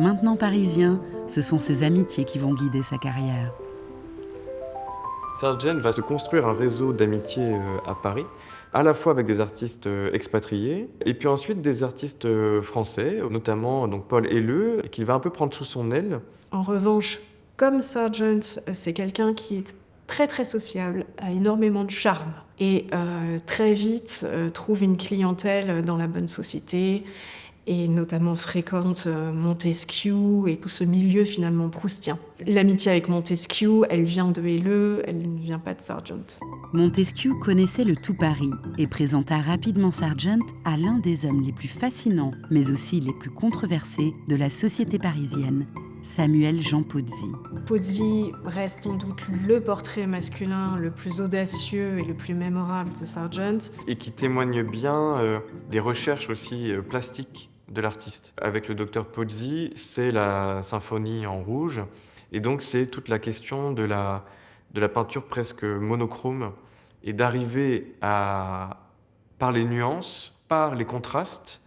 Maintenant parisien, ce sont ses amitiés qui vont guider sa carrière. Sargent va se construire un réseau d'amitié à Paris, à la fois avec des artistes expatriés, et puis ensuite des artistes français, notamment donc Paul Helleu, qu'il va un peu prendre sous son aile. En revanche, comme Sargent, c'est quelqu'un qui est très très sociable, a énormément de charme et très vite trouve une clientèle dans la bonne société et notamment fréquente Montesquieu et tout ce milieu finalement proustien. L'amitié avec Montesquieu, elle vient de Helleu, elle ne vient pas de Sargent. Montesquieu connaissait le tout Paris et présenta rapidement Sargent à l'un des hommes les plus fascinants, mais aussi les plus controversés de la société parisienne, Samuel Jean Pozzi. Pozzi reste sans doute le portrait masculin le plus audacieux et le plus mémorable de Sargent. Et qui témoigne bien des recherches aussi plastiques de l'artiste. Avec le docteur Pozzi, c'est la symphonie en rouge, et donc c'est toute la question de la peinture presque monochrome, et d'arriver par les nuances, par les contrastes,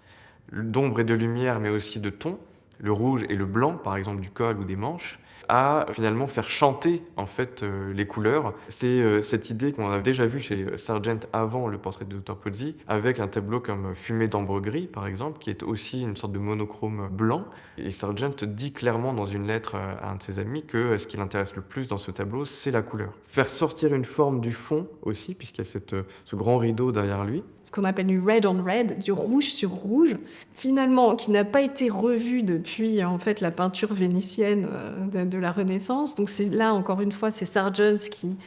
d'ombre et de lumière, mais aussi de ton, le rouge et le blanc, par exemple du col ou des manches, à finalement faire chanter en fait les couleurs. C'est cette idée qu'on a déjà vue chez Sargent avant le portrait de Dr Pozzi, avec un tableau comme Fumée d'ambre gris par exemple, qui est aussi une sorte de monochrome blanc. Et Sargent dit clairement dans une lettre à un de ses amis que ce qui l'intéresse le plus dans ce tableau, c'est la couleur. Faire sortir une forme du fond aussi, puisqu'il y a ce grand rideau derrière lui. Ce qu'on appelle du red on red, du rouge sur rouge, finalement qui n'a pas été revu depuis en fait la peinture vénitienne de la Renaissance. Donc c'est là encore une fois c'est Sargent qui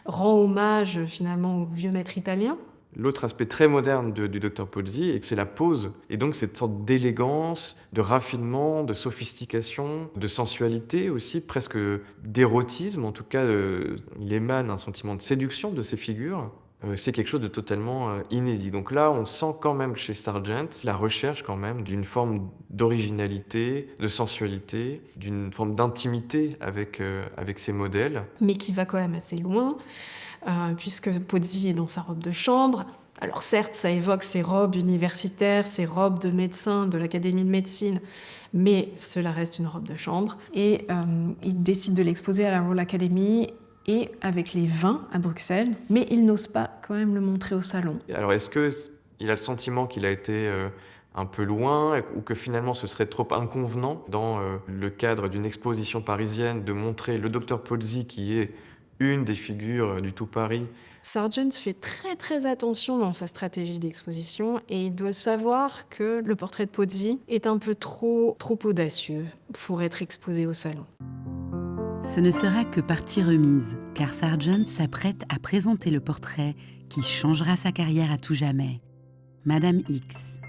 rend hommage finalement au vieux maître italien. L'autre aspect très moderne du Dr Pozzi, et que c'est la pose, et donc cette sorte d'élégance, de raffinement, de sophistication, de sensualité aussi, presque d'érotisme. En tout cas, il émane un sentiment de séduction de ces figures. C'est quelque chose de totalement inédit. Donc là, on sent quand même chez Sargent la recherche quand même d'une forme d'originalité, de sensualité, d'une forme d'intimité avec ses modèles. Mais qui va quand même assez loin, puisque Pozzi est dans sa robe de chambre. Alors certes, ça évoque ses robes universitaires, ses robes de médecin de l'Académie de médecine, mais cela reste une robe de chambre. Et il décide de l'exposer à la Royal Academy et avec les vins à Bruxelles, mais il n'ose pas quand même le montrer au salon. Alors est-ce qu'il a le sentiment qu'il a été un peu loin, ou que finalement ce serait trop inconvenant dans le cadre d'une exposition parisienne de montrer le Dr Pozzi qui est une des figures du tout Paris? Sargent fait très très attention dans sa stratégie d'exposition et il doit savoir que le portrait de Pozzi est un peu trop audacieux pour être exposé au salon. Ce ne sera que partie remise, car Sargent s'apprête à présenter le portrait qui changera sa carrière à tout jamais, Madame X.